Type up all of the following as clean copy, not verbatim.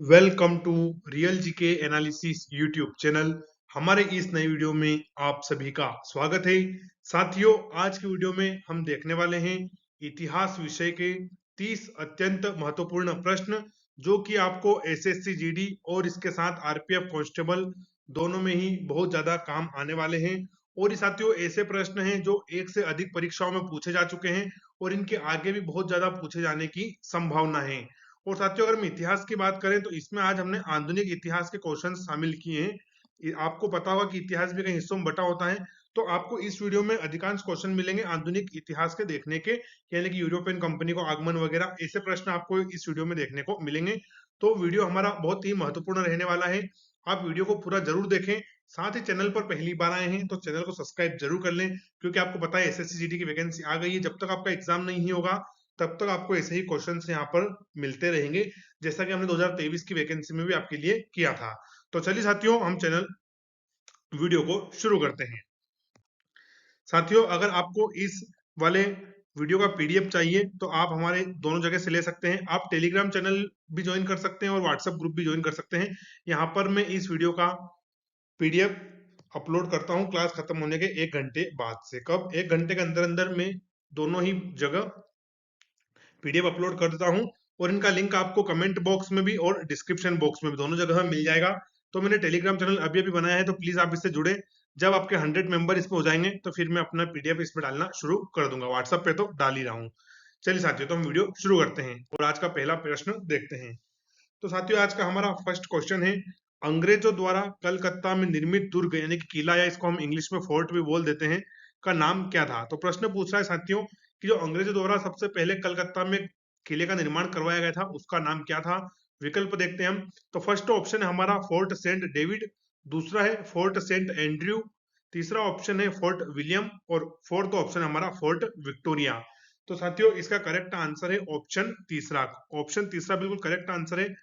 Welcome to real GK analysis YouTube channel. हमारे इस नए वीडियो में आप सभी का स्वागत है। साथियों, आज की वीडियो में हम देखने वाले हैं इतिहास विषय के 30 अत्यंत महत्वपूर्ण प्रश्न, जो कि आपको एसएससी जीडी और इसके साथ आरपीएफ कांस्टेबल दोनों में ही बहुत ज्यादा काम आने वाले हैं। और ये साथियों ऐसे प्रश्न हैं जो एक से अधिक परीक्षाओं में पूछे जा चुके हैं और इनके आगे भी बहुत ज्यादा पूछे जाने की संभावना है। और साथियों, अगर हम इतिहास की बात करें तो इसमें आज हमने आधुनिक इतिहास के क्वेश्चन शामिल किए हैं। आपको पता होगा कि इतिहास भी कई हिस्सों में बटा होता है, तो आपको इस वीडियो में अधिकांश क्वेश्चन मिलेंगे आधुनिक इतिहास के देखने के, यानी कि यूरोपियन कंपनी को आगमन वगैरह ऐसे प्रश्न आपको इस वीडियो में देखने को मिलेंगे। तो वीडियो हमारा बहुत ही महत्वपूर्ण रहने वाला है। आप वीडियो को पूरा जरूर देखें। साथ ही चैनल पर पहली बार आए हैं तो चैनल को सब्सक्राइब जरूर कर लें, क्योंकि आपको पता है एसएससी जीडी की वैकेंसी आ गई है। जब तक आपका एग्जाम नहीं होगा तब तक आपको ऐसे ही क्वेश्चंस यहाँ पर मिलते रहेंगे, जैसा कि हमने 2023 की वैकेंसी में भी आपके लिए किया था। तो चलिए साथियों, हम चैनल वीडियो को शुरू करते हैं। साथियों, अगर आपको इस वाले वीडियो का पीडीएफ चाहिए तो आप हमारे दोनों जगह से ले सकते हैं। आप टेलीग्राम चैनल भी ज्वाइन कर सकते हैं और व्हाट्सएप ग्रुप भी ज्वाइन कर सकते हैं। यहाँ पर मैं इस वीडियो का पीडीएफ अपलोड करता हूँ क्लास खत्म होने के 1 घंटे बाद से। कब? 1 घंटे के अंदर अंदर मैं दोनों ही जगह पीडीएफ अपलोड कर देता हूँ, और इनका लिंक आपको कमेंट बॉक्स में भी और डिस्क्रिप्शन बॉक्स में भी दोनों जगह मिल जाएगा। तो मैंने टेलीग्राम चैनल अभी अभी बनाया है, तो प्लीज आप इससे जुड़े। जब आपके 100 मेंबर इसमें हो जाएंगे तो फिर मैं अपना पीडीएफ इसमें डालना शुरू कर दूंगा। व्हाट्सएप पे तो डाल ही रहा हूँ। चलिए साथियों, तो हम वीडियो शुरू करते हैं और आज का पहला प्रश्न देखते हैं। तो साथियों, आज का हमारा फर्स्ट क्वेश्चन है, अंग्रेजों द्वारा कलकत्ता में निर्मित दुर्ग यानी कि किला, या इसको हम इंग्लिश में फोर्ट भी बोल देते हैं, का नाम क्या था? तो प्रश्न पूछ रहा है साथियों कि जो अंग्रेजों द्वारा सबसे पहले कलकत्ता में किले का निर्माण करवाया गया था उसका नाम क्या था। विकल्प देखते हैं हम। तो फर्स्ट ऑप्शन है हमारा फोर्ट सेंट डेविड, दूसरा है फोर्ट सेंट एंड्रयू, तीसरा ऑप्शन है फोर्ट विलियम, और फोर्थ ऑप्शन हमारा फोर्ट विक्टोरिया। तो साथियों, इसका करेक्ट आंसर है ऑप्शन तीसरा। ऑप्शन तीसरा बिल्कुल करेक्ट आंसर है।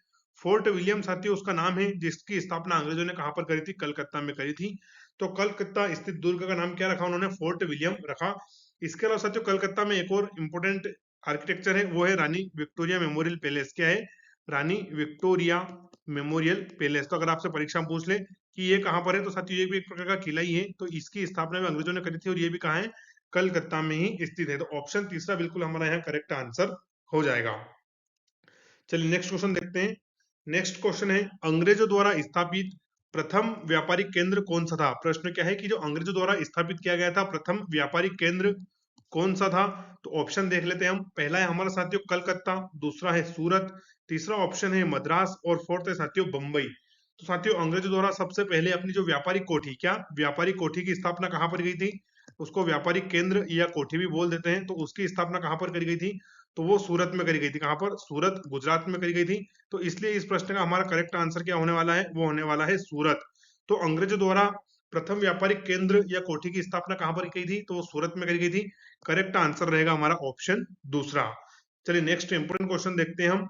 फोर्ट विलियम साथियों उसका नाम है, जिसकी स्थापना अंग्रेजों ने कहां पर करी थी? कलकत्ता में करी थी। तो कलकत्ता स्थित दुर्ग का नाम क्या रखा उन्होंने? फोर्ट विलियम रखा। इसके अलावा साथियों, कलकत्ता में एक और इंपोर्टेंट आर्किटेक्चर है, वो है रानी विक्टोरिया मेमोरियल पैलेस। क्या है? रानी विक्टोरिया मेमोरियल पैलेस। तो अगर आपसे परीक्षा में पूछ ले कि ये कहां पर है, तो साथियों ये भी एक प्रकार का किला ही है। तो इसकी स्थापना भी अंग्रेजों ने करी थी, और ये भी कहाँ है? कलकत्ता में ही स्थित है। तो ऑप्शन तीसरा बिल्कुल हमारा यहाँ करेक्ट आंसर हो जाएगा। चलिए नेक्स्ट क्वेश्चन देखते हैं। नेक्स्ट क्वेश्चन है, अंग्रेजों द्वारा स्थापित प्रथम व्यापारिक केंद्र कौन सा था? प्रश्न क्या है कि जो अंग्रेजों द्वारा स्थापित किया गया था प्रथम व्यापारिक केंद्र कौन सा था? तो ऑप्शन देख लेते हैं हम। पहला है हमारा साथियों कलकत्ता, दूसरा है सूरत, तीसरा ऑप्शन है मद्रास, और फोर्थ है साथियों बंबई। तो साथियों, अंग्रेजों द्वारा सबसे पहले अपनी जो व्यापारिक कोठी, क्या व्यापारिक कोठी की स्थापना कहां पर गई थी? उसको व्यापारिक केंद्र या कोठी भी बोल देते हैं। तो उसकी स्थापना कहां पर करी गई थी? तो वो सूरत में करी गई थी। कहां पर? सूरत, गुजरात में करी गई थी। तो इसलिए इस प्रश्न का हमारा करेक्ट आंसर क्या होने वाला है? वो होने वाला है सूरत। तो अंग्रेजों द्वारा प्रथम व्यापारिक केंद्र या कोठी की स्थापना कहां पर की थी? तो वो सूरत में करी गई थी। करेक्ट आंसर रहेगा हमारा ऑप्शन दूसरा। चलिए नेक्स्ट इंपोर्टेंट क्वेश्चन देखते हैं हम।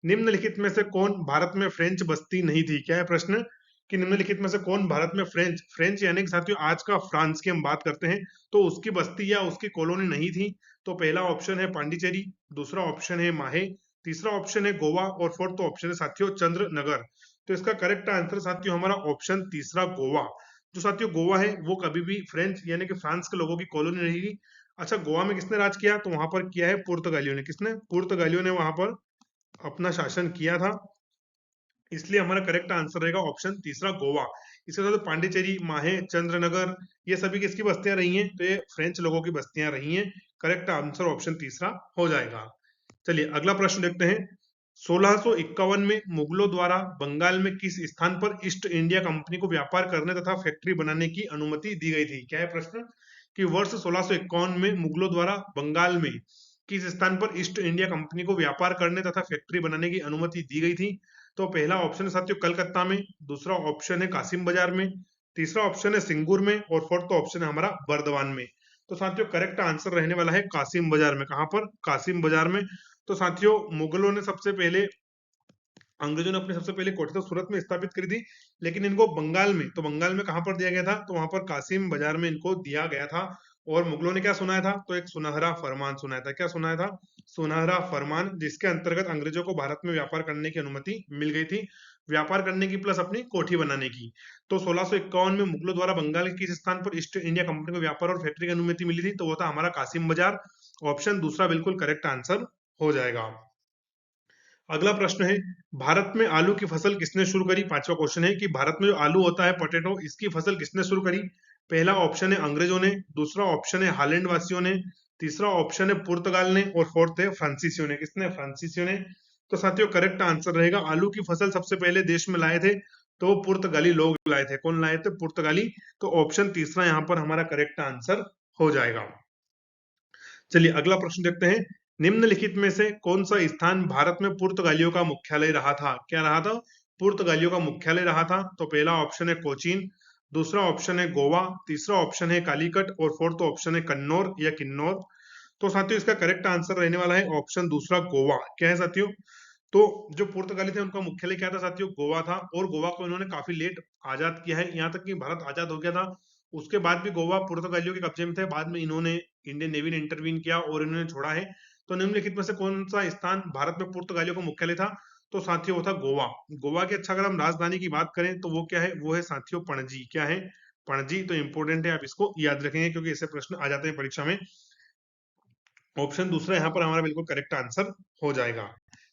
निम्नलिखित में से कौन भारत में फ्रेंच बस्ती नहीं थी? क्या है प्रश्न कि निम्नलिखित में से कौन भारत में फ्रेंच फ्रेंच यानी कि साथियों आज का फ्रांस की हम बात करते हैं, तो उसकी बस्ती या उसकी कॉलोनी नहीं थी? तो पहला ऑप्शन है पांडिचेरी, दूसरा ऑप्शन है माहे, तीसरा ऑप्शन है गोवा, और फोर्थ ऑप्शन है साथियों चंद्रनगर। तो इसका करेक्ट आंसर साथियों हमारा ऑप्शन तीसरा गोवा। जो साथियों गोवा है वो कभी भी फ्रेंच यानी कि फ्रांस के लोगों की कॉलोनी रहेगी। अच्छा, गोवा में किसने राज किया? तो वहां पर किया है पुर्तगालियों ने। किसने? पुर्तगालियों ने वहां पर अपना शासन किया था। इसलिए हमारा करेक्ट आंसर रहेगा ऑप्शन तीसरा गोवा। इसके साथ पांडिचेरी, माहे, चंद्रनगर, ये सभी किसकी बस्तियां रही हैं? तो ये फ्रेंच लोगों की बस्तियां रही हैं। करेक्ट आंसर ऑप्शन तीसरा हो जाएगा। चलिए अगला प्रश्न देखते हैं। 1651 में मुगलों द्वारा बंगाल में किस स्थान पर ईस्ट इंडिया कंपनी को व्यापार करने तथा फैक्ट्री बनाने की अनुमति दी गई थी? क्या है प्रश्न कि वर्ष 1651 में मुगलों द्वारा बंगाल में किस स्थान पर ईस्ट इंडिया कंपनी को व्यापार करने तथा फैक्ट्री बनाने की अनुमति दी गई थी? तो पहला ऑप्शन है साथियों कलकत्ता में, दूसरा ऑप्शन है कासिम बाजार में, तीसरा ऑप्शन है सिंगूर में, और फोर्थ ऑप्शन है हमारा बर्दवान में। तो साथियों करेक्ट आंसर रहने वाला है कासिम बाजार में। कहां पर? कासिम बाजार में। तो साथियों मुगलों ने सबसे पहले, अंग्रेजों ने अपनी सबसे पहले कोठी तो सूरत में स्थापित करी थी, लेकिन इनको बंगाल में, तो बंगाल में कहां पर दिया गया था? तो वहां पर कासिम बाजार में इनको दिया गया था। और मुगलों ने क्या सुनाया था? तो एक सुनहरा फरमान सुनाया था। क्या सुनाया था? सुनहरा फरमान, जिसके अंतर्गत अंग्रेजों को भारत में व्यापार करने की अनुमति मिल गई थी, व्यापार करने की प्लस अपनी कोठी बनाने की। तो 1651 में मुगलों द्वारा बंगाल के किस स्थान पर ईस्ट इंडिया कंपनी को व्यापार और फैक्ट्री की अनुमति मिली थी? तो वो था हमारा कासिम बाजार। ऑप्शन दूसरा बिल्कुल करेक्ट आंसर हो जाएगा। अगला प्रश्न है, भारत में आलू की फसल किसने शुरू करी? पांचवा क्वेश्चन है कि भारत में जो आलू होता है, पोटैटो, इसकी फसल किसने शुरू करी? पहला ऑप्शन है अंग्रेजों ने, दूसरा ऑप्शन है हालैंड वासियों ने, तीसरा ऑप्शन है पुर्तगाल ने, और फोर्थ है फ्रांसीसियों ने। किसने? फ्रांसीसियों ने। तो साथियों करेक्ट आंसर रहेगा, आलू की फसल सबसे पहले देश में लाए थे तो पुर्तगाली लोग लाए थे। कौन लाए थे? पुर्तगाली। तो ऑप्शन तीसरा यहाँ पर हमारा करेक्ट आंसर हो जाएगा। चलिए अगला प्रश्न देखते हैं, निम्नलिखित में से कौन सा स्थान भारत में पुर्तगालियों का मुख्यालय रहा था? क्या रहा था? पुर्तगालियों का मुख्यालय रहा था। तो पहला ऑप्शन है कोचीन, दूसरा ऑप्शन है गोवा, तीसरा ऑप्शन है कालीकट, और फोर्थ ऑप्शन है कन्नौर या किन्नौर। तो साथियों इसका करेक्ट आंसर रहने वाला है ऑप्शन दूसरा गोवा। क्या है साथियों? तो जो पुर्तगाली थे उनका मुख्यालय क्या था साथियों? गोवा था, और गोवा को इन्होंने काफी लेट आजाद किया है, यहाँ तक कि भारत आजाद हो गया था उसके बाद भी गोवा पुर्तगालियों के कब्जे में थे। बाद में इन्होंने, इंडियन नेवी ने इंटरवीन किया और इन्होंने छोड़ा है। तो निम्नलिखित में से कौन सा स्थान भारत में पुर्तगालियों का मुख्यालय था? तो साथियों वो था गोवा। गोवा की अच्छा अगर हम राजधानी की बात करें तो वो क्या है? वो है साथियों पणजी। क्या है? पणजी। तो इंपॉर्टेंट है, आप इसको याद रखेंगे क्योंकि ऐसे प्रश्न आ जाते हैं परीक्षा में। ऑप्शन दूसरा यहाँ पर हमारा बिल्कुल करेक्ट आंसर हो जाएगा।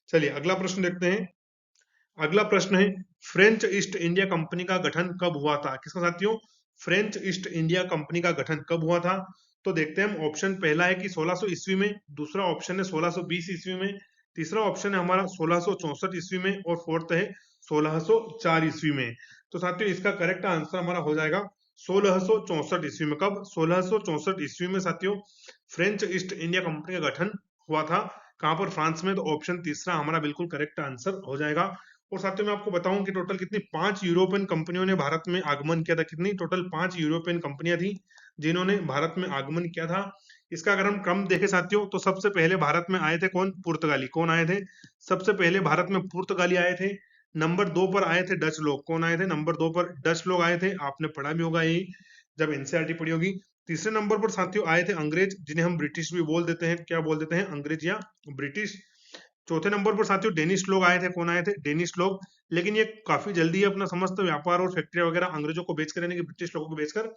चलिए अगला प्रश्न देखते हैं। अगला प्रश्न है, फ्रेंच ईस्ट इंडिया कंपनी का गठन कब हुआ था? किसका साथियों? फ्रेंच ईस्ट इंडिया कंपनी का गठन कब हुआ था? तो देखते हैं हम। ऑप्शन पहला है कि 1600 ईस्वी में, दूसरा ऑप्शन है 1620 ईस्वी में, तीसरा ऑप्शन है हमारा 1664 ईस्वी में, और फोर्थ है 1604 ईस्वी में। तो साथियों इसका करेक्ट आंसर हमारा हो जाएगा 1664 ईस्वी में। कब? 1664 ईस्वी में साथियों फ्रेंच ईस्ट इंडिया कंपनी का गठन हुआ था। कहां पर? फ्रांस में। तो ऑप्शन तीसरा हमारा बिल्कुल करेक्ट आंसर हो जाएगा। और साथियों मैं आपको बताऊं कि टोटल कितनी 5 यूरोपियन कंपनियों ने भारत में आगमन किया था। कितनी? टोटल 5 यूरोपियन कंपनियां थी जिन्होंने भारत में आगमन किया था। इसका अगर हम क्रम देखें साथियों तो सबसे पहले भारत में आए थे कौन? पुर्तगाली। कौन आए थे? सबसे पहले भारत में पुर्तगाली आए थे। नंबर 2 पर आए थे डच लोग। कौन आए थे? नंबर 2 पर डच लोग आए थे, आपने पढ़ा भी होगा यही जब एनसीईआरटी पढ़ी होगी। तीसरे नंबर पर साथियों आए थे अंग्रेज, जिन्हें हम ब्रिटिश भी बोल देते हैं। क्या बोल देते हैं? अंग्रेज या ब्रिटिश। चौथे नंबर पर साथियों डेनिश लोग आए थे। कौन आए थे? डेनिश लोग। लेकिन ये काफी जल्दी अपना समस्त व्यापार और फैक्ट्रियां वगैरह अंग्रेजों को बेचकर, यानी कि ब्रिटिश लोगों को बेचकर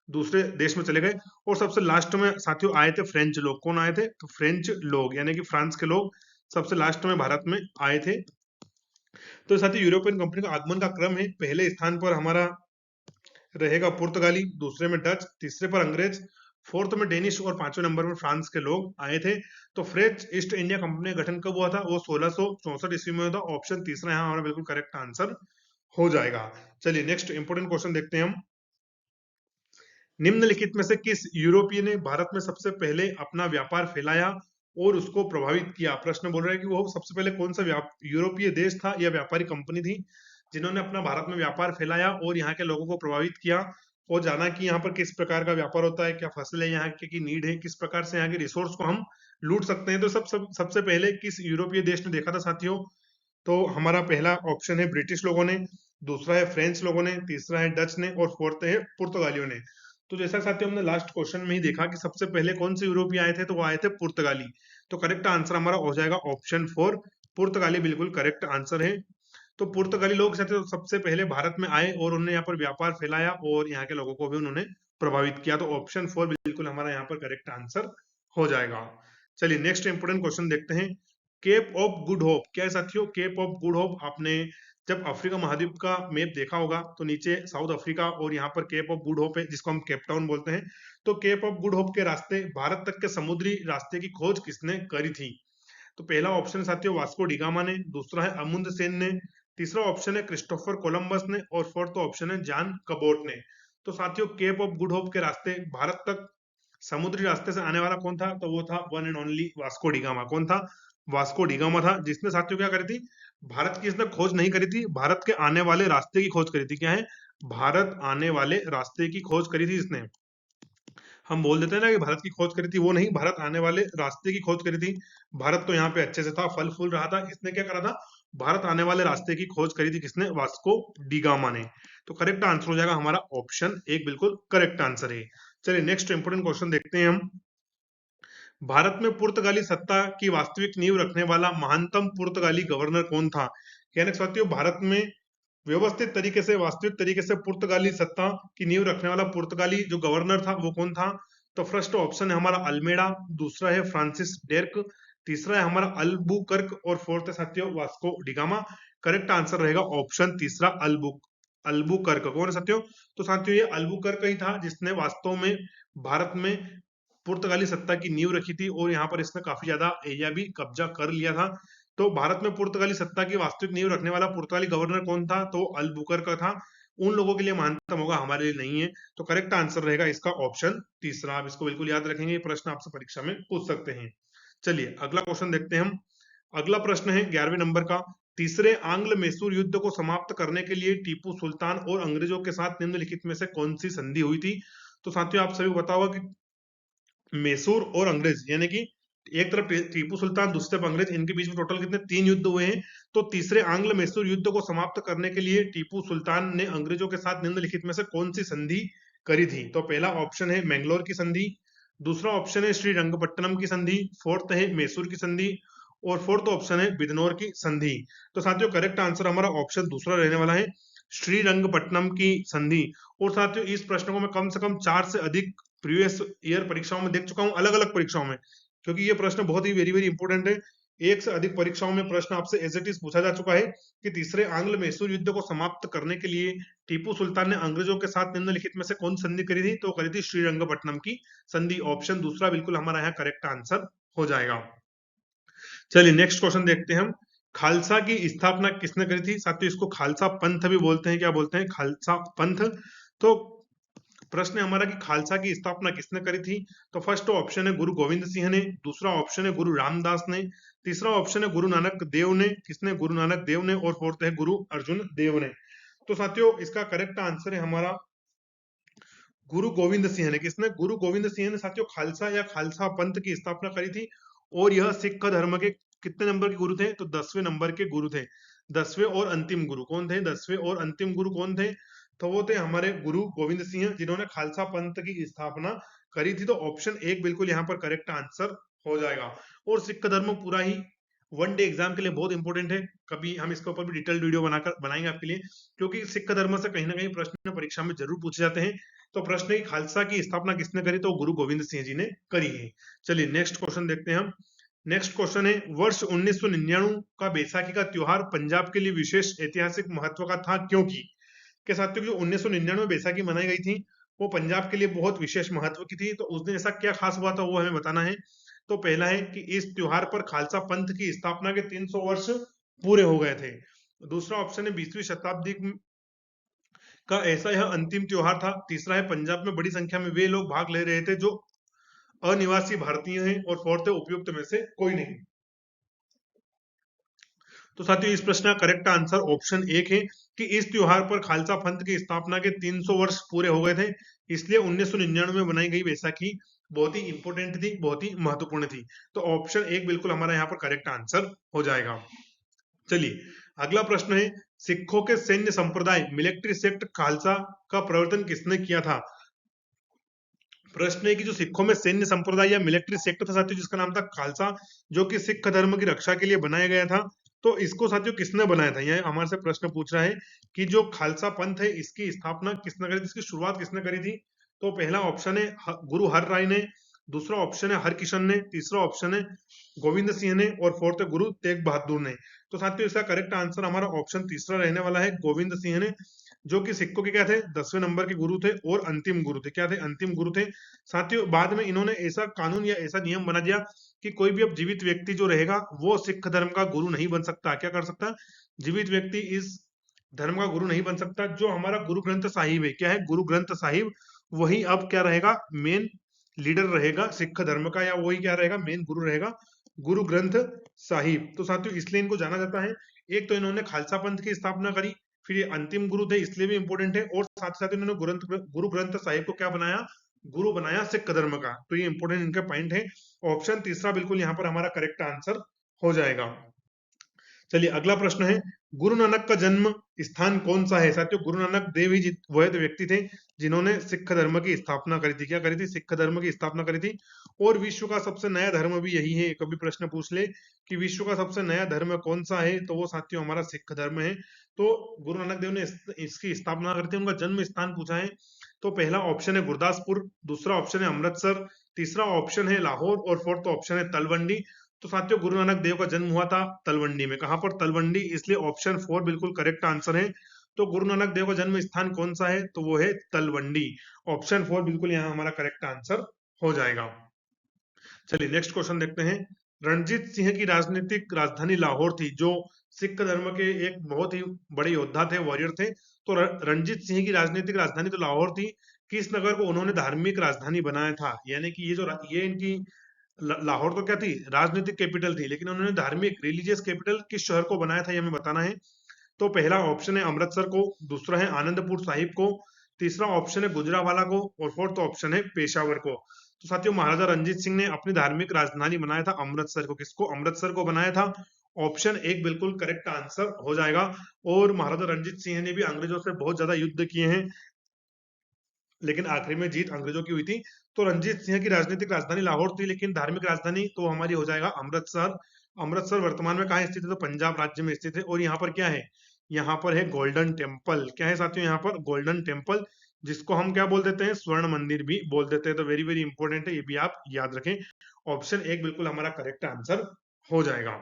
दूसरे देश में चले गए। और सबसे लास्ट में साथियों आए थे फ्रेंच लोग। कौन आए थे? तो फ्रेंच लोग, यानी कि फ्रांस के लोग सबसे लास्ट में भारत में आए थे। तो साथियों यूरोपियन कंपनी का आगमन का क्रम है, पहले स्थान पर हमारा रहेगा पुर्तगाली, दूसरे में डच, तीसरे पर अंग्रेज, फोर्थ में डेनिश, और पांचवें नंबर पर फ्रांस के लोग आए थे। तो फ्रेंच ईस्ट इंडिया कंपनी का गठन कब हुआ था? वो 1664 ईस्वी में हुआ था। ऑप्शन तीसरा यहाँ हमारा बिल्कुल करेक्ट आंसर हो जाएगा। चलिए नेक्स्ट इंपोर्टेंट क्वेश्चन देखते हैं हम। निम्नलिखित में से किस यूरोपीय ने भारत में सबसे पहले अपना व्यापार फैलाया और उसको प्रभावित किया? प्रश्न बोल रहा है कि वो सबसे पहले कौन सा यूरोपीय देश था या व्यापारी कंपनी थी जिन्होंने अपना भारत में व्यापार फैलाया और यहाँ के लोगों को प्रभावित किया, और जाना कि यहाँ पर किस प्रकार का व्यापार होता है, क्या फसलें यहाँ की नीड है, किस प्रकार से यहाँ के रिसोर्स को हम लूट सकते हैं। तो सबसे पहले किस यूरोपीय देश ने देखा था साथियों? तो हमारा पहला ऑप्शन है ब्रिटिश लोगों ने, दूसरा है फ्रेंच लोगों ने, तीसरा है डच ने, और फोर्थ है पुर्तगालियों ने। तो जैसा साथियों हमने लास्ट क्वेश्चन में ही देखा कि सबसे पहले कौन से यूरोपीय आए थे, तो वो आए थे पुर्तगाली। तो करेक्ट आंसर हमारा हो जाएगा ऑप्शन 4, पुर्तगाली बिल्कुल करेक्ट आंसर है। तो पुर्तगाली लोग साथियों सबसे पहले भारत में आए और उन्होंने यहाँ पर व्यापार फैलाया और यहाँ के लोगों को भी उन्होंने प्रभावित किया। तो ऑप्शन 4 बिल्कुल हमारा यहाँ पर करेक्ट आंसर हो जाएगा। चलिए नेक्स्ट इंपोर्टेंट क्वेश्चन देखते हैं। केप ऑफ गुड होप क्या है साथियों? केप ऑफ गुड होप, आपने जब अफ्रीका महाद्वीप का मैप देखा होगा तो नीचे साउथ अफ्रीका और यहाँ पर केप ऑफ गुड होप है, जिसको हम केप टाउन बोलते हैं। तो केप ऑफ गुड होप के रास्ते, भारत तक के समुद्री रास्ते की खोज किसने करी थी? तो पहला ऑप्शन साथियों वास्को डिगामा ने, दूसरा है अमुंद सेन ने, तीसरा ऑप्शन है क्रिस्टोफर कोलंबस ने, और फोर्थ ऑप्शन है जॉन कबोट ने। तो साथियों केप ऑफ गुड होप के रास्ते, भारत तक समुद्री रास्ते से आने वाला कौन था? तो वो था one and only Vasco da Gama. कौन था? वास्को डिगामा था, जिसने साथियों क्या करी थी? भारत की इसने खोज नहीं करी थी, भारत के आने वाले रास्ते की खोज करी थी। क्या है? भारत आने वाले रास्ते की खोज करी थी इसने। हम बोल देते हैं ना कि भारत की खोज करी थी, वो नहीं, भारत आने वाले रास्ते की खोज करी थी। भारत तो यहाँ पे अच्छे से था, फल फूल रहा था, इसने क्या करा था? भारत आने वाले रास्ते की खोज करी थी। किसने? वास्को डिगामा ने। तो करेक्ट आंसर हो जाएगा हमारा ऑप्शन 1 बिल्कुल करेक्ट आंसर है। चलिए नेक्स्ट इंपोर्टेंट क्वेश्चन देखते हैं हम। भारत में पुर्तगाली सत्ता की वास्तविक नींव रखने वाला महानतम पुर्तगाली गवर्नर कौन था? यानी साथियों, भारत में व्यवस्थित तरीके से, वास्तविक तरीके से पुर्तगाली सत्ता की नींव रखने वाला पुर्तगाली जो गवर्नर था वो कौन था? तो फर्स्ट ऑप्शन है हमारा अल्मेडा, दूसरा है फ्रांसिस ड्रेक, तीसरा है हमारा अल्बुकर्क और फोर्थ है साथियों वास्को डिगामा। करेक्ट आंसर रहेगा ऑप्शन तीसरा अल्बुकर्क। कौन है साथियों? तो साथियों ये अल्बुकर्क ही था जिसने वास्तव में भारत में पुर्तगाली सत्ता की नींव रखी थी और यहाँ पर इसने काफी ज्यादा एरिया भी कब्जा कर लिया था। तो भारत में पुर्तगाली सत्ता की वास्तविक नींव रखने वाला पुर्तगाली गवर्नर कौन था? तो अल्बुकर्क का था। उन लोगों के लिए महानतम होगा, हमारे लिए नहीं है। तो करेक्ट आंसर रहेगा इसका ऑप्शन तीसरा। आप इसको बिल्कुल याद रखेंगे, ये प्रश्न आपसे परीक्षा में पूछ सकते हैं। चलिए अगला क्वेश्चन देखते हैं हम। अगला प्रश्न है 11वें नंबर का। तीसरे आंग्ल मैसूर युद्ध को समाप्त करने के लिए टीपू सुल्तान और अंग्रेजों के साथ निम्नलिखित में से कौन सी संधि हुई थी? तो साथियों आप सभी को पता होगा कि मैसूर और अंग्रेज यानी कि एक तरफ टीपू सुल्तान, दूसरी तरफ अंग्रेज, इनके बीच में टोटल कितने 3 युद्ध हुए हैं। तो तीसरे आंग्ल मैसूर युद्ध को समाप्त करने के लिए टीपू सुल्तान ने अंग्रेजों के साथ निम्नलिखित में से कौन सी संधि करी थी? तो पहला ऑप्शन है मैंगलोर की संधि, दूसरा ऑप्शन है श्रीरंगपट्टनम की संधि, फोर्थ है मैसूर की संधि और फोर्थ ऑप्शन है बिदनौर की संधि। तो साथियों करेक्ट आंसर हमारा ऑप्शन दूसरा रहने वाला है, श्रीरंगपट्टनम की संधि। और साथियों इस प्रश्न को मैं कम से कम 4 से अधिक प्रीवियस ईयर परीक्षाओं में देख चुका हूं, अलग अलग परीक्षाओं में, क्योंकि ये प्रश्न बहुत ही वेरी वेरी इंपॉर्टेंट है। एक से अधिक परीक्षाओं में प्रश्न आपसे एज इट इज पूछा जा चुका है कि तीसरे आंग्ल मैसूर युद्ध को समाप्त करने के लिए टीपू सुल्तान ने अंग्रेजों के साथ निम्नलिखित में से कौन संधि करी थी? तो करी थी श्रीरंगपट्टनम की संधि। ऑप्शन दूसरा बिल्कुल हमारा यहाँ करेक्ट आंसर हो जाएगा। चलिए नेक्स्ट क्वेश्चन देखते हैं हम। खालसा की स्थापना किसने करी थी? साथियों इसको खालसा पंथ भी बोलते हैं। क्या बोलते हैं? खालसा पंथ। तो प्रश्न है हमारा कि खालसा की स्थापना किसने करी थी? तो फर्स्ट ऑप्शन है गुरु गोविंद सिंह ने, दूसरा ऑप्शन है गुरु रामदास ने, तीसरा ऑप्शन है गुरु नानक देव ने, किसने? गुरु नानक देव ने, और फोर्थ है गुरु अर्जुन देव ने। तो साथियों इसका करेक्ट आंसर है हमारा गुरु गोविंद सिंह ने। किसने? गुरु गोविंद सिंह ने साथियों खालसा या खालसा पंथ की स्थापना करी थी। और यह सिख धर्म के कितने नंबर के गुरु थे? तो 10वें नंबर के गुरु थे। 10वें और अंतिम गुरु कौन थे? 10वें और अंतिम गुरु कौन थे? तो वो थे हमारे गुरु गोविंद सिंह, जिन्होंने खालसा पंथ की स्थापना करी थी। तो ऑप्शन एक बिल्कुल यहाँ पर करेक्ट आंसर हो जाएगा। और सिख धर्म पूरा ही वन डे एग्जाम के लिए बहुत इंपॉर्टेंट है। कभी हम इसके ऊपर भी डिटेल्ड वीडियो बनाएंगे आपके लिए, क्योंकि सिख धर्म से कहीं ना कहीं प्रश्न परीक्षा में जरूर पूछे जाते हैं। तो प्रश्न है खालसा की स्थापना किसने करी? तो गुरु गोविंद सिंह जी ने करी है। चलिए नेक्स्ट क्वेश्चन देखते हैं हम। नेक्स्ट क्वेश्चन है वर्ष 1999 का बैसाखी का त्योहार पंजाब के लिए विशेष ऐतिहासिक महत्व का था क्योंकि? के साथियों जो 1999 बैसाखी मनाई गई थी वो पंजाब के लिए बहुत विशेष महत्व की थी। तो उस दिन ऐसा क्या खास हुआ था वो हमें बताना है। तो पहला है कि इस त्योहार पर खालसा पंथ की स्थापना के 300 वर्ष पूरे हो गए थे। दूसरा ऑप्शन है 20वीं शताब्दी का ऐसा यह अंतिम त्योहार था। तीसरा है पंजाब में बड़ी संख्या में वे लोग भाग ले रहे थे जो अनिवासी भारतीय हैं, और फोर्थ है उपयुक्त में से कोई नहीं। तो साथियों इस प्रश्न का करेक्ट आंसर ऑप्शन एक है कि इस त्योहार पर खालसा पंथ की स्थापना के 300 वर्ष पूरे हो गए थे, इसलिए 1999 में बनाई गई बैसाखी बहुत ही इंपॉर्टेंट थी, बहुत ही महत्वपूर्ण थी। तो ऑप्शन एक बिल्कुल हमारा यहाँ पर करेक्ट आंसर हो जाएगा। चलिए अगला प्रश्न है सिखों के सैन्य संप्रदाय मिलिट्री सेक्ट खालसा का प्रवर्तन किसने किया था? प्रश्न है कि जो सिखों में सैन्य संप्रदाय या मिलिट्री सेक्ट था साथियों जिसका नाम था खालसा, जो कि सिख धर्म की रक्षा के लिए बनाया गया था, तो इसको साथियों किसने बनाया था? यह हमारे से प्रश्न पूछ रहा है कि जो खालसा पंथ है इसकी स्थापना किसने करी थी, इसकी शुरुआत किसने करी थी? तो पहला ऑप्शन है गुरु हर राय ने, दूसरा ऑप्शन है हरकिशन ने, तीसरा ऑप्शन है गोविंद सिंह ने, और फोर्थ है गुरु तेग बहादुर ने। तो साथियों इसका करेक्ट आंसर हमारा ऑप्शन तीसरा रहने वाला है, गोविंद सिंह ने, जो कि सिखों के क्या थे? 10वें नंबर के गुरु थे और अंतिम गुरु थे। क्या थे? अंतिम गुरु थे। साथियों बाद में इन्होंने ऐसा कानून या ऐसा नियम बना दिया कि कोई भी अब जीवित व्यक्ति जो रहेगा वो सिख धर्म का गुरु नहीं बन सकता। क्या कर सकता? जीवित व्यक्ति इस धर्म का गुरु नहीं बन सकता। जो हमारा गुरु ग्रंथ साहिब है, क्या है? गुरु ग्रंथ साहिब, वही अब क्या रहेगा? मेन लीडर रहेगा सिख धर्म का, या वही क्या रहेगा? मेन गुरु रहेगा, गुरु ग्रंथ साहिब। तो साथियों इसलिए इनको जाना जाता है। एक तो इन्होंने खालसा पंथ की स्थापना करी, फिर ये अंतिम गुरु थे इसलिए भी इंपॉर्टेंट है, और साथ साथ इन्होंने गुरु ग्रंथ साहिब को क्या बनाया? गुरु बनाया सिख धर्म का। तो ये इंपॉर्टेंट इनका पॉइंट है। ऑप्शन तीसरा बिल्कुल यहाँ पर हमारा करेक्ट आंसर हो जाएगा। चलिए अगला प्रश्न है, गुरु नानक का जन्म स्थान कौन सा है? साथियों, गुरु नानक देव ही वह व्यक्ति थे जिन्होंने सिख धर्म की स्थापना करी थी। क्या करी थी? सिख धर्म की स्थापना करी थी। और विश्व का सबसे नया धर्म भी यही है। कभी प्रश्न पूछ ले कि विश्व का सबसे नया धर्म कौन सा है, तो वो साथियों हमारा सिख धर्म है। तो गुरु नानक देव ने इसकी स्थापना करी थी। उनका जन्म स्थान पूछा है तो पहला ऑप्शन है गुरदासपुर, दूसरा ऑप्शन है अमृतसर, तीसरा ऑप्शन है लाहौर और फोर्थ ऑप्शन है तलवंडी। तो साथियों गुरु नानक देव का जन्म हुआ था तलवंडी में। कहां पर? तलवंडी, इसलिए ऑप्शन 4 बिल्कुल करेक्ट आंसर है। तो गुरु नानक देव का जन्म स्थान कौन सा है? तो वो है तलवंडी। ऑप्शन 4 बिल्कुल यहाँ हमारा करेक्ट आंसर हो जाएगा। चलिए नेक्स्ट क्वेश्चन देखते हैं। रणजीत सिंह की राजनीतिक राजधानी लाहौर थी, जो सिख धर्म के एक बहुत ही बड़े योद्धा थे, वॉरियर थे। तो रणजीत सिंह की राजनीतिक राजधानी तो लाहौर थी। किस नगर को उन्होंने धार्मिक राजधानी बनाया था? यानी कि ये इनकी लाहौर तो क्या थी? राजनीतिक कैपिटल थी, लेकिन उन्होंने धार्मिक रिलीजियस कैपिटल किस शहर को बनाया था, ये हमें बताना है। तो पहला ऑप्शन है अमृतसर को, दूसरा है आनंदपुर साहिब को, तीसरा ऑप्शन है गुजरावाला को और फोर्थ ऑप्शन है पेशावर को। तो साथियों महाराजा रंजीत सिंह ने अपनी धार्मिक राजधानी बनाया था अमृतसर को। किसको? अमृतसर को बनाया था। ऑप्शन 1 बिल्कुल करेक्ट आंसर हो जाएगा। और महाराजा रंजीत सिंह ने भी अंग्रेजों से बहुत ज्यादा युद्ध किए हैं, लेकिन आखिरी में जीत अंग्रेजों की हुई थी। तो रंजीत सिंह की राजनीतिक राजधानी लाहौर थी, लेकिन धार्मिक राजधानी तो हमारी हो जाएगा अमृतसर। अमृतसर वर्तमान में कहाँ स्थित है? तो पंजाब राज्य में स्थित है। और यहाँ पर क्या है? यहाँ पर है गोल्डन टेम्पल। क्या है साथियों? यहाँ पर गोल्डन टेम्पल, जिसको हम क्या बोल देते हैं? स्वर्ण मंदिर भी बोल देते हैं। तो वेरी वेरी इंपॉर्टेंट है, ये भी आप याद रखें। ऑप्शन 1 बिल्कुल हमारा करेक्ट आंसर हो जाएगा।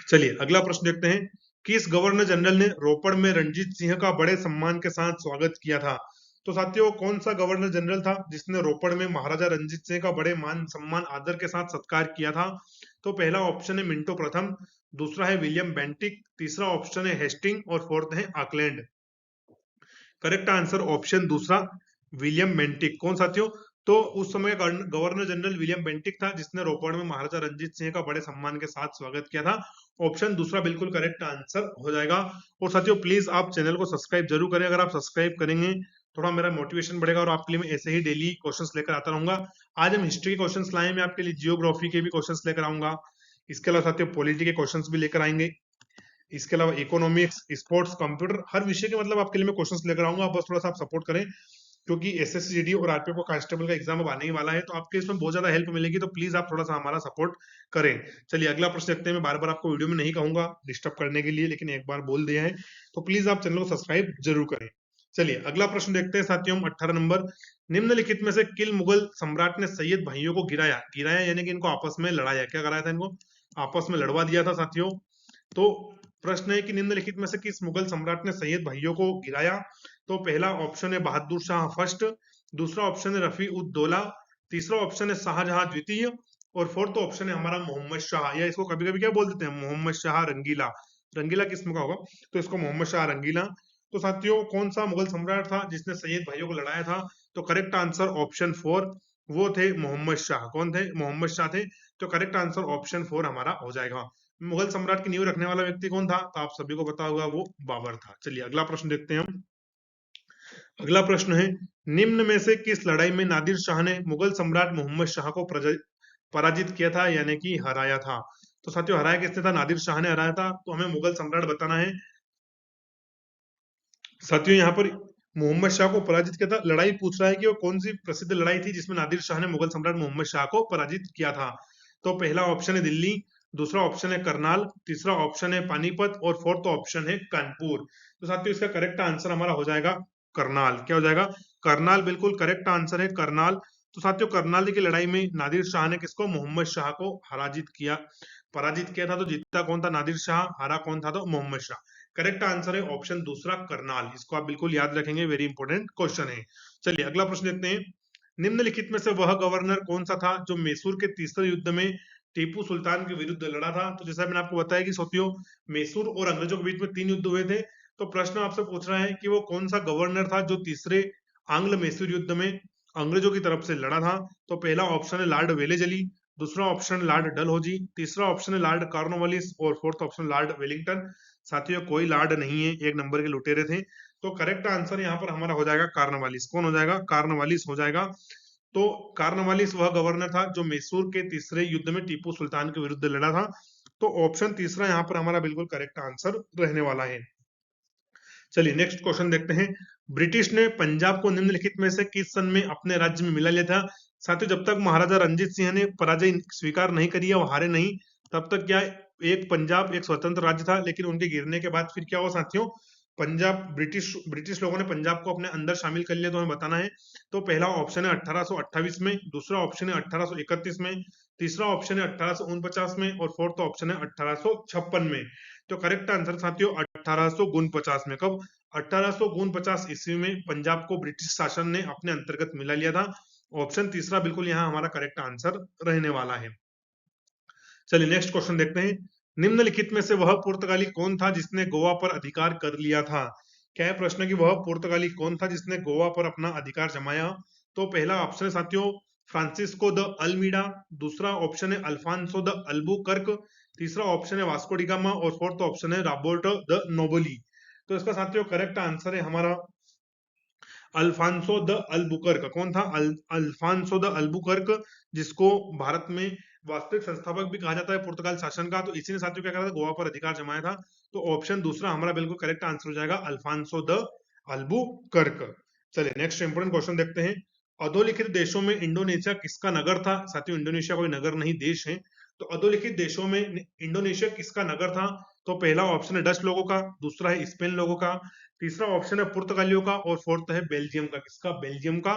चलिए अगला प्रश्न देखते हैं। किस गवर्नर जनरल ने रोपड़ में रणजीत सिंह का बड़े सम्मान के साथ स्वागत किया था? तो साथियों कौन सा गवर्नर जनरल था जिसने रोपड़ में महाराजा रंजीत सिंह का बड़े मान सम्मान आदर के साथ सत्कार किया था? तो पहला ऑप्शन है मिंटो प्रथम, दूसरा है विलियम बेंटिक, तीसरा ऑप्शन है हेस्टिंग और फोर्थ है ऑकलैंड। करेक्ट आंसर ऑप्शन दूसरा, विलियम बेंटिक। कौन साथियों? तो उस समय गवर्नर जनरल विलियम बेंटिक था, जिसने रोपड़ में महाराजा रंजीत सिंह का बड़े सम्मान के साथ स्वागत किया था। ऑप्शन दूसरा बिल्कुल करेक्ट आंसर हो जाएगा। और साथियों प्लीज आप चैनल को सब्सक्राइब जरूर करें। अगर आप सब्सक्राइब करेंगे थोड़ा मेरा मोटिवेशन बढ़ेगा और आपके लिए मैं ऐसे ही डेली क्वेश्चंस लेकर आता रहूंगा। आज हम हिस्ट्री के क्वेश्चंस लाए, मैं आपके लिए जियोग्राफी के भी क्वेश्चंस लेकर आऊंगा। इसके अलावा साथियों पॉलिटी के क्वेश्चंस भी लेकर आएंगे। इसके अलावा इकोनॉमिक्स, स्पोर्ट्स, कंप्यूटर, हर विषय के मतलब आपके लिए मैं क्वेश्चंस लेकर आऊंगा। बस थोड़ा सा आप सपोर्ट करें, क्योंकि एसएससी जीडी और आरपीएफ का कांस्टेबल का एग्जाम अब आने ही वाला है, तो आपके इसमें बहुत ज्यादा हेल्प मिलेगी। तो प्लीज आप थोड़ा सा हमारा सपोर्ट करें। चलिए अगला प्रश्न देखते हैं। मैं बार बार आपको वीडियो में नहीं कहूंगा डिस्टर्ब करने के लिए, लेकिन एक बार बोल दिया है तो प्लीज आप चैनल को सब्सक्राइब जरूर करें। चलिए अगला प्रश्न देखते हैं साथियों, 18 नंबर। निम्नलिखित में से किल मुगल सम्राट ने सैयद भाइयों को गिराया? गिराया यानी कि इनको आपस में लड़ाया। क्या कराया था? इनको आपस में लड़वा दिया था साथियों। तो प्रश्न है कि निम्नलिखित में से किस मुगल सम्राट ने सैयद भाइयों को गिराया? तो पहला ऑप्शन है बहादुर शाह फर्स्ट, दूसरा ऑप्शन है रफी उद दौला, तीसरा ऑप्शन है शाहजहां द्वितीय और फोर्थ ऑप्शन है हमारा मोहम्मद शाह, या इसको कभी कभी क्या बोल देते हैं? मोहम्मद शाह रंगीला। रंगीला किस्म का होगा, तो इसको मोहम्मद शाह रंगीला। तो साथियों कौन सा मुगल सम्राट था जिसने सैयद भाइयों को लड़ाया था? तो करेक्ट आंसर ऑप्शन 4, वो थे मोहम्मद शाह। कौन थे? मोहम्मद शाह थे। तो करेक्ट आंसर ऑप्शन 4 हमारा हो जाएगा। मुगल सम्राट की नींव रखने वाला व्यक्ति कौन था? तो आप सभी को पता होगा, वो बाबर था। चलिए अगला प्रश्न देखते हैं हम। अगला प्रश्न है, निम्न में से किस लड़ाई में नादिर शाह ने मुगल सम्राट मोहम्मद शाह को पराजित किया था, यानी कि हराया था? तो साथियों हराया किसने था? नादिर शाह ने हराया था। तो हमें मुगल सम्राट बताना है। साथियों यहाँ पर मोहम्मद शाह को पराजित किया था, लड़ाई पूछ रहा है कि वो कौन सी प्रसिद्ध लड़ाई थी जिसमें नादिर शाह ने मुगल सम्राट मोहम्मद शाह को पराजित किया था? तो पहला ऑप्शन है दिल्ली, दूसरा ऑप्शन है करनाल, तीसरा ऑप्शन है पानीपत और फोर्थ ऑप्शन है कानपुर। तो साथियों इसका करेक्ट आंसर हमारा हो जाएगा करनाल। क्या हो जाएगा? करनाल बिल्कुल करेक्ट आंसर है, करनाल। तो साथियों करनाल की लड़ाई में नादिर शाह ने किसको? मोहम्मद शाह को पराजित किया था। तो जीता कौन था? नादिर शाह। हारा कौन था? तो मोहम्मद शाह। करेक्ट आंसर है ऑप्शन दूसरा करनाल। इसको आप बिल्कुल याद रखेंगे, वेरी इंपॉर्टेंट क्वेश्चन है। चलिए अगला प्रश्न देखते हैं। निम्नलिखित में से वह गवर्नर कौन सा था जो मैसूर के तीसरे युद्ध में टीपू सुल्तान के विरुद्ध लड़ा था? तो जैसा मैंने आपको बताया कि साथियों मैसूर और अंग्रेजों के बीच में 3 युद्ध हुए थे। तो प्रश्न आपसे पूछ रहा है कि वो कौन सा गवर्नर था जो तीसरे आंग्ल मैसूर युद्ध में अंग्रेजों की तरफ से लड़ा था? तो पहला ऑप्शन है लॉर्ड वेलेजली, दूसरा ऑप्शन लॉर्ड डलहौजी, तीसरा ऑप्शन है लॉर्ड कॉर्नवालिस और फोर्थ ऑप्शन लॉर्ड वेलिंगटन। साथियों कोई लॉर्ड नहीं है, एक नंबर के लुटेरे थे। तो करेक्ट आंसर यहाँ पर हमारा हो जाएगा कॉर्नवालिस। कौन हो जाएगा? कॉर्नवालिस हो जाएगा। तो कॉर्नवालिस वह गवर्नर था जो मैसूर के तीसरे युद्ध में टीपू सुल्तान के विरुद्ध लड़ा था। तो ऑप्शन तीसरा यहाँ पर हमारा बिल्कुल करेक्ट आंसर रहने वाला है। चलिए नेक्स्ट क्वेश्चन देखते हैं। ब्रिटिश ने पंजाब को निम्नलिखित में से किस सन में अपने राज्य में मिला लिया था? साथियों, जब तक महाराजा रणजीत सिंह ने पराजय स्वीकार नहीं करी है, वो हारे नहीं, तब तक क्या एक पंजाब एक स्वतंत्र राज्य था। लेकिन उनके गिरने के बाद फिर क्या हुआ साथियों, पंजाब ब्रिटिश लोगों ने पंजाब को अपने अंदर शामिल कर लिया। तो हमें बताना है। तो पहला ऑप्शन है 1828 में, दूसरा ऑप्शन है 1831 में, तीसरा ऑप्शन है 1849 में और फोर्थ ऑप्शन है 1856 में। तो करेक्ट आंसर साथियों 1849 में। कब? 1849 ईस्वी में पंजाब को ब्रिटिश शासन ने अपने अंतर्गत मिला लिया था। ऑप्शन तीसरा बिल्कुल यहाँ हमारा करेक्ट आंसर रहने वाला है। चलिए नेक्स्ट क्वेश्चन देखते हैं। निम्नलिखित में से वह पुर्तगाली कौन था जिसने गोवा पर अधिकार कर लिया था? क्या है प्रश्न कि वह पुर्तगाली कौन था जिसने गोवा पर अपना अधिकार जमाया? तो पहला ऑप्शन है साथियों फ्रांसिस्को द अल्मीडा, दूसरा ऑप्शन है अल्फांसो द अल्बुकर्क, तीसरा ऑप्शन है वास्को डी गामा और फोर्थ ऑप्शन है रॉबर्टो द नोबोली। तो इसका साथियों करेक्ट आंसर है हमारा अल्फांसो द अल्बुकर्क। कौन था? अल्फांसो द अल्बुकर्क, जिसको भारत में वास्तविक संस्थापक भी कहा जाता है पुर्तगाल शासन का। तो इसी ने साथियों क्या करा था, गोवा पर अधिकार जमाया था। तो ऑप्शन दूसरा हमारा बिल्कुल करेक्ट आंसर हो जाएगा अल्फांसो द अल्बुकर्क। चलिए नेक्स्ट इंपोर्टेंट क्वेश्चन देखते हैं। अधोलिखित देशों में इंडोनेशिया किसका नगर था? साथियों इंडोनेशिया कोई नगर नहीं, देश है। तो अधोलिखित देशों में इंडोनेशिया किसका नगर था? तो पहला ऑप्शन है डच लोगों का, दूसरा है स्पेन लोगों का, तीसरा ऑप्शन है पुर्तगालियों का और फोर्थ है बेल्जियम का। किसका? बेल्जियम का।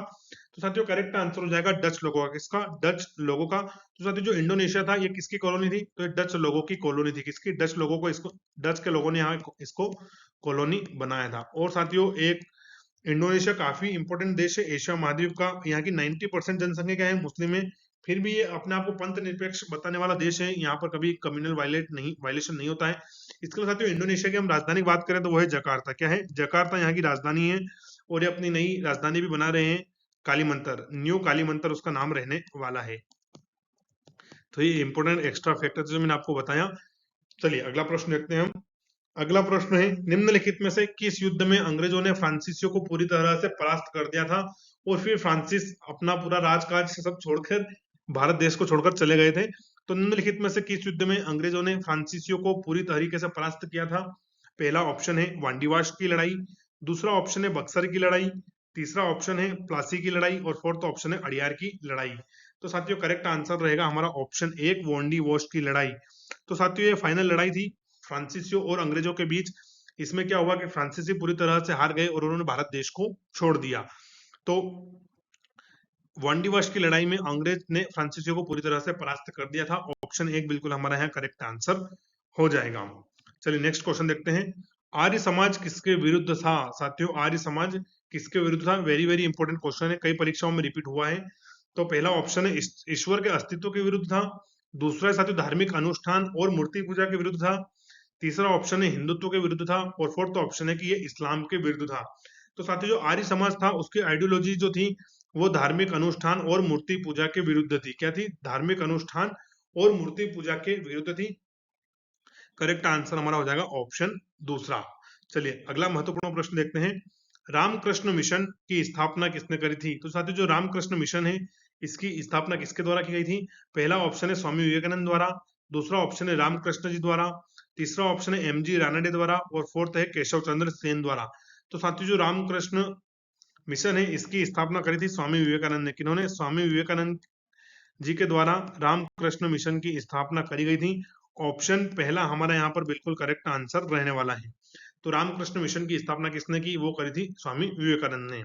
तो साथियों करेक्ट आंसर हो जाएगा डच लोगों का। किसका? डच लोगों का। तो साथियों जो इंडोनेशिया था ये किसकी कॉलोनी थी? तो ये डच लोगों की कॉलोनी थी। किसकी? डच लोगों को, इसको डच के लोगों ने यहाँ इसको कॉलोनी बनाया था। और साथियों एक इंडोनेशिया काफी इंपोर्टेंट देश है एशिया महाद्वीप का। यहाँ की 90% जनसंख्या क्या है? मुस्लिम है। फिर भी ये अपने आप को पंथ निरपेक्ष बताने वाला देश है। यहाँ पर कभी कम्युनल वायलेशन नहीं होता है। इसके लिए साथियों इंडोनेशिया की हम राजधानी की बात करें तो वो है जकार्ता। क्या है? जकार्ता यहाँ की राजधानी है। और ये अपनी नई राजधानी भी बना रहे हैं, कालीमंतर, न्यू कालीमंतर उसका नाम रहने वाला है। तो ये इंपोर्टेंट एक्स्ट्रा फैक्टर जो मैंने आपको बताया। चलिए अगला प्रश्न देखते हैं हम। अगला प्रश्न है निम्नलिखित में से किस युद्ध में अंग्रेजों ने फ्रांसीसियों को पूरी तरह से परास्त कर दिया था और फिर फ्रांसिस अपना पूरा राजकाज सब छोड़कर भारत देश को छोड़कर चले गए थे? तो निम्नलिखित में से किस युद्ध में अंग्रेजों ने फ्रांसीसियों को पूरी तरीके से परास्त किया था? पहला ऑप्शन है वांडीवाश की लड़ाई, दूसरा ऑप्शन है बक्सर की लड़ाई, तीसरा ऑप्शन है प्लासी की लड़ाई और फोर्थ ऑप्शन है अड़ियार की लड़ाई। तो साथियों करेक्ट आंसर रहेगा हमारा ऑप्शन एक, वांडीवाश की लड़ाई। तो साथियों ये फाइनल लड़ाई थी फ्रांसीसियों और अंग्रेजों के बीच। इसमें क्या हुआ कि फ्रांसीसी पूरी तरह से हार गए और उन्होंने भारत देश को छोड़ दिया। तो वांडीवाश की लड़ाई में अंग्रेज ने फ्रांसीसियों को पूरी तरह से परास्त कर दिया था। ऑप्शन एक बिल्कुल हमारा यहाँ करेक्ट आंसर हो जाएगा। चलिए नेक्स्ट क्वेश्चन देखते हैं। आर्य समाज किसके विरुद्ध था? साथियों आर्य समाज किसके विरुद्ध था? वेरी वेरी इंपॉर्टेंट क्वेश्चन है, कई परीक्षाओं में रिपीट हुआ है। तो पहला ऑप्शन है ईश्वर के अस्तित्व के विरुद्ध था, दूसरा साथियों धार्मिक अनुष्ठान और मूर्ति पूजा के विरुद्ध था, तीसरा ऑप्शन है हिंदुत्व के विरुद्ध था और फोर्थ ऑप्शन है कि ये इस्लाम के विरुद्ध था। तो साथियों जो आर्य समाज था उसकी आइडियोलॉजी जो थी वो धार्मिक अनुष्ठान और मूर्ति पूजा के विरुद्ध थी। क्या थी? धार्मिक अनुष्ठान और मूर्ति पूजा के विरुद्ध थी। करेक्ट आंसर हमारा हो जाएगा ऑप्शन दूसरा। चलिए अगला महत्वपूर्ण प्रश्न देखते हैं। रामकृष्ण मिशन की स्थापना किसने करी थी? तो साथियों जो रामकृष्ण मिशन है इसकी स्थापना किसके द्वारा की गई थी? पहला ऑप्शन है स्वामी विवेकानंद द्वारा, दूसरा ऑप्शन है रामकृष्ण जी द्वारा, तीसरा ऑप्शन है एमजी रानडे द्वारा और फोर्थ है केशव चंद्र सेन द्वारा। तो साथियों जो रामकृष्ण मिशन है इसकी स्थापना करी थी स्वामी विवेकानंद ने। किन्होंने? स्वामी विवेकानंद जी के द्वारा रामकृष्ण मिशन की स्थापना करी गई थी। ऑप्शन पहला हमारा यहाँ पर बिल्कुल करेक्ट आंसर रहने वाला है। तो रामकृष्ण मिशन की स्थापना किसने की? वो करी थी स्वामी विवेकानंद ने।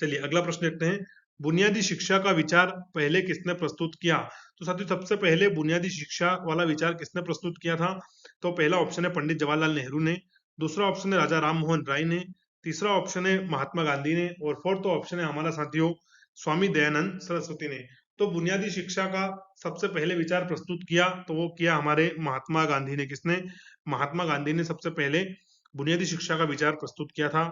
चलिए अगला प्रश्न देखते हैं। बुनियादी शिक्षा का विचार पहले किसने प्रस्तुत किया? तो साथियों सबसे पहले बुनियादी शिक्षा वाला विचार किसने प्रस्तुत किया था? तो पहला ऑप्शन है पंडित जवाहरलाल नेहरू ने, दूसरा ऑप्शन है राजा राम मोहन राय ने, तीसरा ऑप्शन है महात्मा गांधी ने और फोर्थ ऑप्शन है हमारा साथियों स्वामी दयानंद सरस्वती ने। तो बुनियादी शिक्षा का सबसे पहले विचार प्रस्तुत किया तो वो किया हमारे महात्मा गांधी ने। किसने? महात्मा गांधी ने सबसे पहले बुनियादी शिक्षा का विचार प्रस्तुत किया था।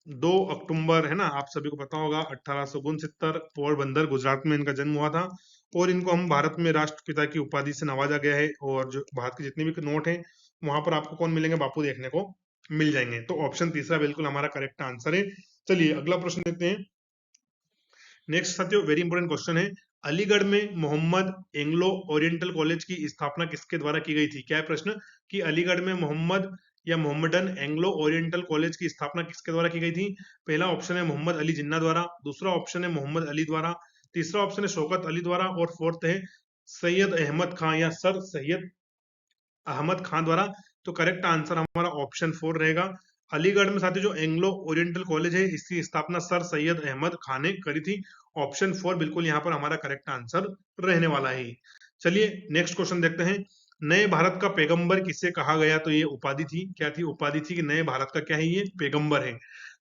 2 अक्टूबर है ना, आप सभी को पता होगा 1869 पोरबंदर गुजरात में इनका जन्म हुआ था। और इनको हम भारत में राष्ट्रपिता की उपाधि से नवाजा गया है। और जो भारत के जितने भी नोट हैं वहां पर आपको कौन मिलेंगे? बापू देखने को मिल जाएंगे। तो ऑप्शन तीसरा बिल्कुल हमारा करेक्ट आंसर है। चलिए अगला प्रश्न देखते हैं। नेक्स्ट साथियों वेरी इंपोर्टेंट क्वेश्चन है। अलीगढ़ में मोहम्मद एंग्लो ओरिएंटल कॉलेज की स्थापना किसके द्वारा की गई थी? क्या है प्रश्न कि अलीगढ़ में मोहम्मद या मोहम्मदन एंग्लो ओरिएंटल कॉलेज की स्थापना किसके द्वारा की गई थी? पहला ऑप्शन है मोहम्मद अली जिन्ना द्वारा, दूसरा ऑप्शन है मोहम्मद अली द्वारा, तीसरा ऑप्शन है शौकत अली द्वारा और फोर्थ है सैयद अहमद खान या सर सैयद अहमद खान द्वारा। तो करेक्ट आंसर हमारा ऑप्शन 4 रहेगा। अलीगढ़ में साथियों जो एंग्लो ओरिएंटल कॉलेज है इसकी स्थापना सर सैयद अहमद खान ने करी थी। ऑप्शन 4 बिल्कुल यहाँ पर हमारा करेक्ट आंसर रहने वाला है। चलिए नेक्स्ट क्वेश्चन देखते हैं। नए भारत का पैगंबर किसे कहा गया? तो ये उपाधि थी। क्या थी? उपाधि थी कि नए भारत का क्या है? ये पैगंबर है।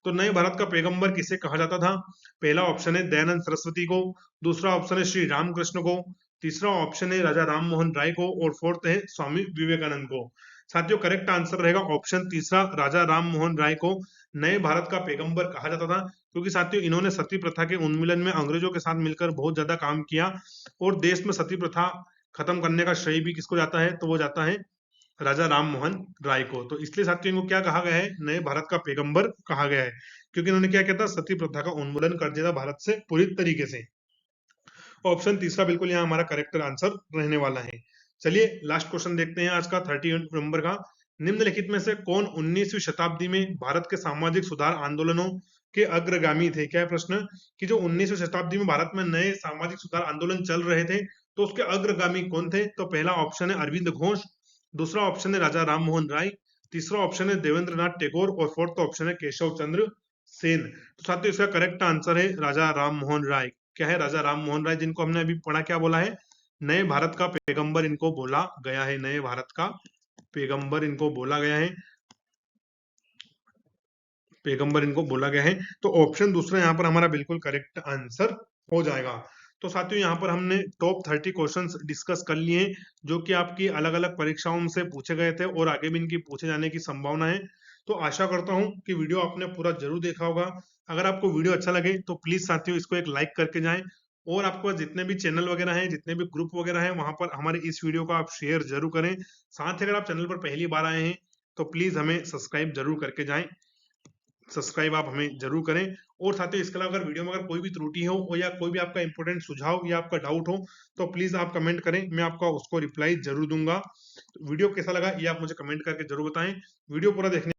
तो नए भारत का पैगंबर किसे कहा जाता था? पहला ऑप्शन है दयानंद सरस्वती को, दूसरा ऑप्शन है श्री रामकृष्ण को, तीसरा ऑप्शन है राजा राम मोहन राय को और फोर्थ है स्वामी विवेकानंद को। साथियों करेक्ट आंसर रहेगा ऑप्शन तीसरा, राजा राम मोहन राय को नए भारत का पैगंबर कहा जाता था, क्योंकि साथियों इन्होंने सती प्रथा के उन्मूलन में अंग्रेजों के साथ मिलकर बहुत ज्यादा काम किया और देश में सती प्रथा खत्म करने का श्रेय भी किसको जाता है? तो वो जाता है राजा राम मोहन राय को। तो इसलिए साथियों इनको क्या कहा गया है? नए भारत का पैगंबर कहा गया है, क्योंकि इन्होंने क्या किया था? सती प्रथा का उन्मूलन कर दिया था भारत से पूरी तरीके से। ऑप्शन तीसरा बिल्कुल यहाँ हमारा करेक्ट आंसर रहने वाला है। चलिए लास्ट क्वेश्चन देखते हैं आज का 30 नंबर का। निम्नलिखित में से कौन 19वीं शताब्दी में भारत के सामाजिक सुधार आंदोलनों के अग्रगामी थे? क्या है प्रश्न कि जो 19वीं शताब्दी में भारत में नए सामाजिक सुधार आंदोलन चल रहे थे तो उसके अग्रगामी कौन थे? तो पहला ऑप्शन है अरविंद घोष, दूसरा ऑप्शन है राजा राम मोहन राय, तीसरा ऑप्शन है देवेंद्र नाथ टैगोर और फोर्थ ऑप्शन है केशव चंद्र सेन। तो साथियों इसका करेक्ट आंसर है राजा राम मोहन राय। क्या है? राजा राम मोहन राय, जिनको हमने अभी पढ़ा, क्या बोला है? नए भारत का पैगंबर इनको बोला गया है। नए भारत का पैगंबर इनको बोला गया है। पैगंबर इनको बोला गया है। तो ऑप्शन दूसरा यहाँ पर हमारा बिल्कुल करेक्ट आंसर हो जाएगा। तो साथियों यहाँ पर हमने टॉप 30 क्वेश्चंस डिस्कस कर लिए हैं जो कि आपकी अलग अलग परीक्षाओं से पूछे गए थे और आगे भी इनकी पूछे जाने की संभावना है। तो आशा करता हूँ कि वीडियो आपने पूरा जरूर देखा होगा। अगर आपको वीडियो अच्छा लगे तो प्लीज साथियों इसको एक लाइक करके जाएं और आपके पास जितने भी चैनल वगैरह हैं, जितने भी ग्रुप वगैरह हैं, वहां पर हमारे इस वीडियो को आप शेयर जरूर करें। साथ ही अगर आप चैनल पर पहली बार आए हैं तो प्लीज हमें सब्सक्राइब जरूर करके जाएं। सब्सक्राइब आप हमें जरूर करें। और साथियों इसके अलावा अगर वीडियो में अगर कोई भी त्रुटि हो या कोई भी आपका इंपॉर्टेंट सुझाव या आपका डाउट हो तो प्लीज आप कमेंट करें, मैं आपका उसको रिप्लाई जरूर दूंगा। वीडियो कैसा लगा ये आप मुझे कमेंट करके जरूर बताएं। वीडियो पूरा देखने